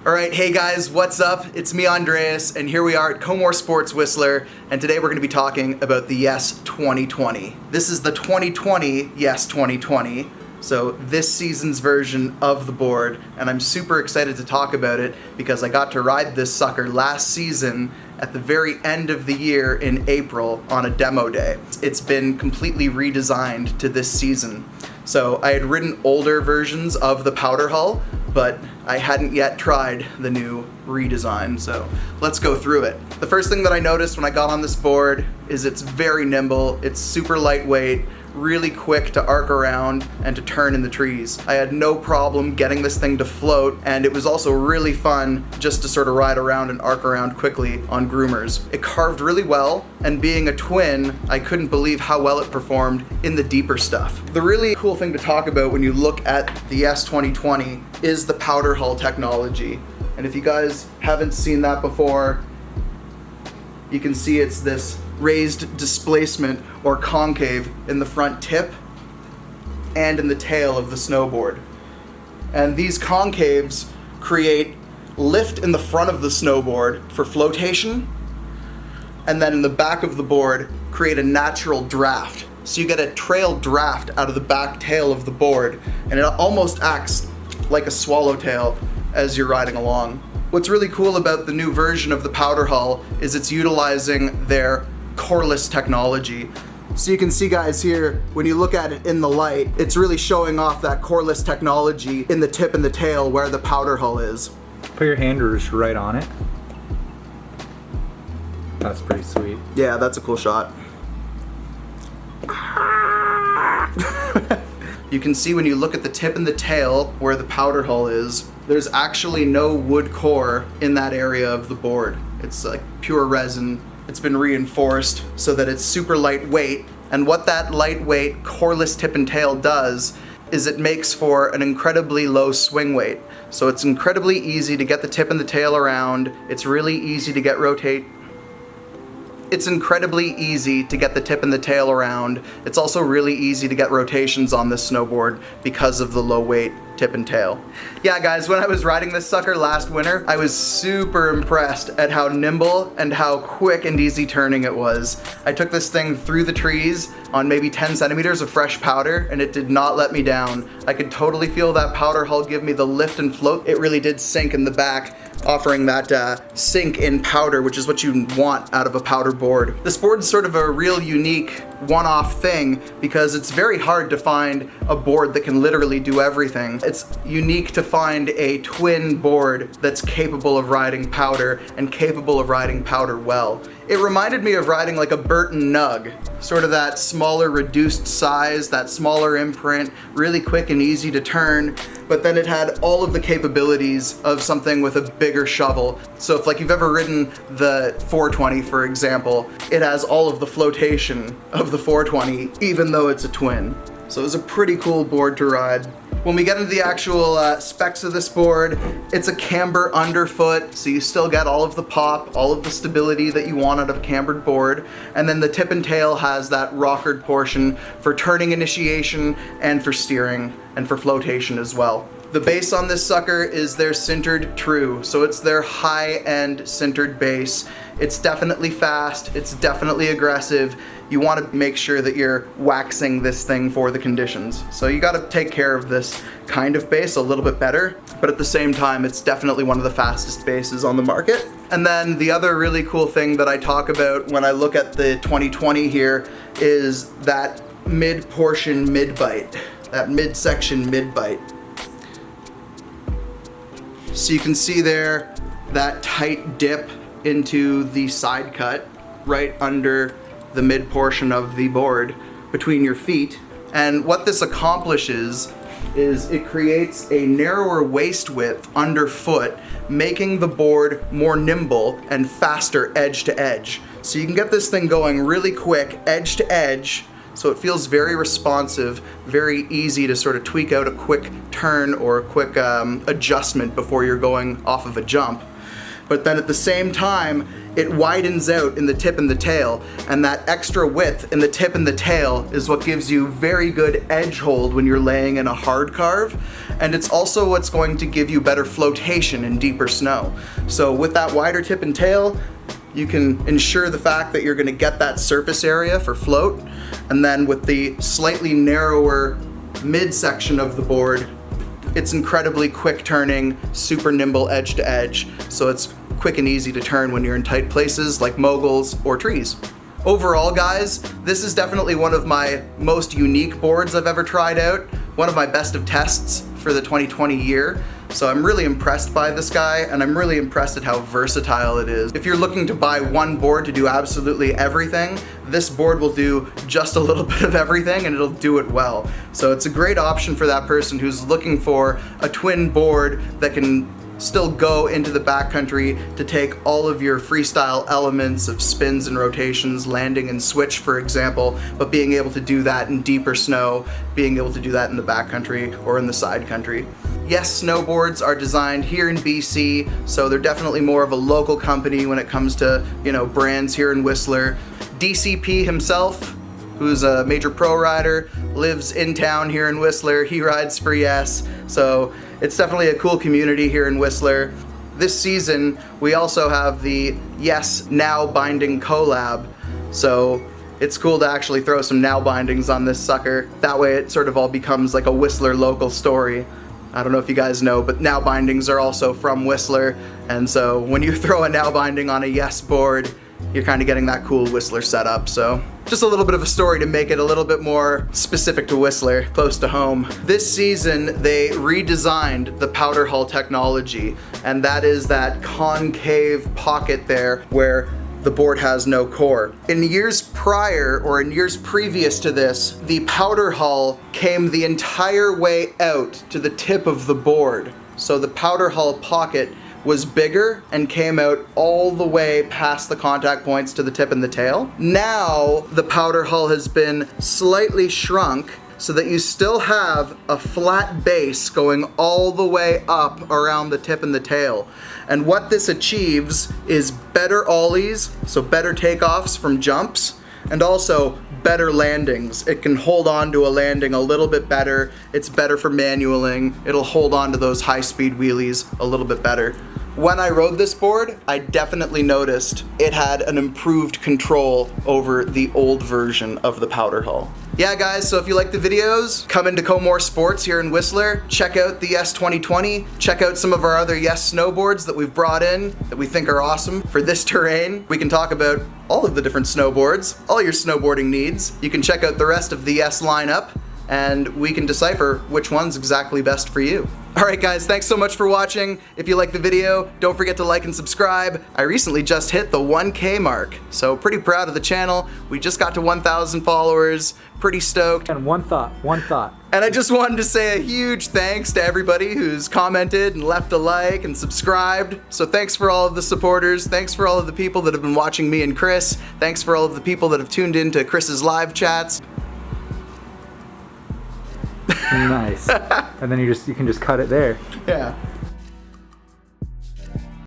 Alright, hey guys, what's up? It's me, Andreas, and here we are at Comore Sports Whistler, and today we're going to be talking about the Yes 2020. This is the 2020 Yes 2020, so this season's version of the board, and I'm super excited to talk about it because I got to ride this sucker last season at the very end of the year in April on a demo day. It's been completely redesigned to this season. So I had ridden older versions of the powder hull, but I hadn't yet tried the new redesign, so let's go through it. The first thing that I noticed when I got on this board is it's very nimble, it's super lightweight, really quick to arc around and to turn in the trees. I had no problem getting this thing to float, and it was also really fun just to sort of ride around and arc around quickly on groomers. It carved really well, and being a twin, I couldn't believe how well it performed in the deeper stuff. The really cool thing to talk about when you look at the S 2020 is the powder hull technology. And if you guys haven't seen that before, you can see it's this raised displacement or concave in the front tip and in the tail of the snowboard. And these concaves create lift in the front of the snowboard for flotation, and then in the back of the board create a natural draft. So you get a trail draft out of the back tail of the board, and it almost acts like a swallowtail as you're riding along. What's really cool about the new version of the powder hull is it's utilizing their coreless technology. So you can see, guys, here, when you look at it in the light, it's really showing off that coreless technology in the tip and the tail where the powder hull is. Put your hand right on it. That's pretty sweet. Yeah, that's a cool shot. You can see when you look at the tip and the tail where the powder hull is, there's actually no wood core in that area of the board. It's like pure resin. It's been reinforced so that it's super lightweight. And what that lightweight coreless tip and tail does is it makes for an incredibly low swing weight. So it's incredibly easy to get the tip and the tail around. It's really easy to get It's incredibly easy to get the tip and the tail around. It's also really easy to get rotations on this snowboard because of the low weight tip and tail. Yeah, guys, when I was riding this sucker last winter, I was super impressed at how nimble and how quick and easy turning it was. I took this thing through the trees on maybe 10 centimeters of fresh powder, and it did not let me down. I could totally feel that powder hull give me the lift and float. It really did sink in the back, offering that sink in powder, which is what you want out of a powder board. This board's sort of a real unique one-off thing because it's very hard to find a board that can literally do everything. It's unique to find a twin board that's capable of riding powder and capable of riding powder well. It reminded me of riding like a Burton Nug, sort of that smaller reduced size, that smaller imprint, really quick and easy to turn, but then it had all of the capabilities of something with a bigger shovel. So if you've ever ridden the 420, for example, it has all of the flotation of the 420, even though it's a twin. So it was a pretty cool board to ride. When we get into the actual specs of this board, it's a camber underfoot, so you still get all of the pop, all of the stability that you want out of a cambered board. And then the tip and tail has that rockered portion for turning initiation and for steering and for flotation as well. The base on this sucker is their sintered true, so it's their high-end sintered base. It's definitely fast, it's definitely aggressive. You want to make sure that you're waxing this thing for the conditions. So you got to take care of this kind of base a little bit better, but at the same time, it's definitely one of the fastest bases on the market. And then the other really cool thing that I talk about when I look at the 2020 here is that mid-portion mid-bite, that midsection mid-bite. So you can see there that tight dip into the side cut right under the mid portion of the board between your feet. And what this accomplishes is it creates a narrower waist width underfoot, making the board more nimble and faster edge to edge. So you can get this thing going really quick, edge to edge, so it feels very responsive, very easy to sort of tweak out a quick turn or a quick adjustment before you're going off of a jump. but then at the same time, it widens out in the tip and the tail, and that extra width in the tip and the tail is what gives you very good edge hold when you're laying in a hard carve, and it's also what's going to give you better flotation in deeper snow. So with that wider tip and tail, you can ensure the fact that you're going to get that surface area for float, and then with the slightly narrower midsection of the board, it's incredibly quick turning, super nimble edge to edge, so it's quick and easy to turn when you're in tight places like moguls or trees. Overall, guys, this is definitely one of my most unique boards I've ever tried out, one of my best of tests for the 2020 year. So I'm really impressed by this guy, and I'm really impressed at how versatile it is. If you're looking to buy one board to do absolutely everything, this board will do just a little bit of everything and it'll do it well. So it's a great option for that person who's looking for a twin board that can still go into the backcountry to take all of your freestyle elements of spins and rotations, landing and switch, for example, but being able to do that in deeper snow, being able to do that in the backcountry or in the side country. Yes, snowboards are designed here in BC, so they're definitely more of a local company when it comes to, brands here in Whistler. DCP himself, who's a major pro rider, lives in town here in Whistler. He rides for Yes, so it's definitely a cool community here in Whistler. This season, we also have the Yes Now Binding Collab, so it's cool to actually throw some Now Bindings on this sucker. That way it sort of all becomes like a Whistler local story. I don't know if you guys know, but Now Bindings are also from Whistler, and so when you throw a Now Binding on a Yes board, you're kind of getting that cool Whistler setup. So just a little bit of a story to make it a little bit more specific to Whistler, close to home. This season, they redesigned the powder hull technology, and that is that concave pocket there where the board has no core. In years prior, or in years previous to this, the powder hull came the entire way out to the tip of the board. So the powder hull pocket was bigger and came out all the way past the contact points to the tip and the tail. Now the powder hull has been slightly shrunk so that you still have a flat base going all the way up around the tip and the tail. And what this achieves is better ollies, so better takeoffs from jumps, and also better landings. It can hold on to a landing a little bit better. It's better for manualing. It'll hold on to those high-speed wheelies a little bit better. When I rode this board, I definitely noticed it had an improved control over the old version of the powder hull. Yeah, guys, so if you like the videos, come into Comore Sports here in Whistler, check out the Yes 2020, check out some of our other Yes snowboards that we've brought in that we think are awesome for this terrain. We can talk about all of the different snowboards, all your snowboarding needs. You can check out the rest of the Yes lineup, and we can decipher which one's exactly best for you. Alright guys, thanks so much for watching. If you like the video, don't forget to like and subscribe. I recently just hit the 1K mark, so pretty proud of the channel. We just got to 1,000 followers, pretty stoked. And one thought. And I just wanted to say a huge thanks to everybody who's commented and left a like and subscribed. So thanks for all of the supporters. Thanks for all of the people that have been watching me and Chris. Thanks for all of the people that have tuned into Chris's live chats. Nice. And then you can just cut it there. Yeah.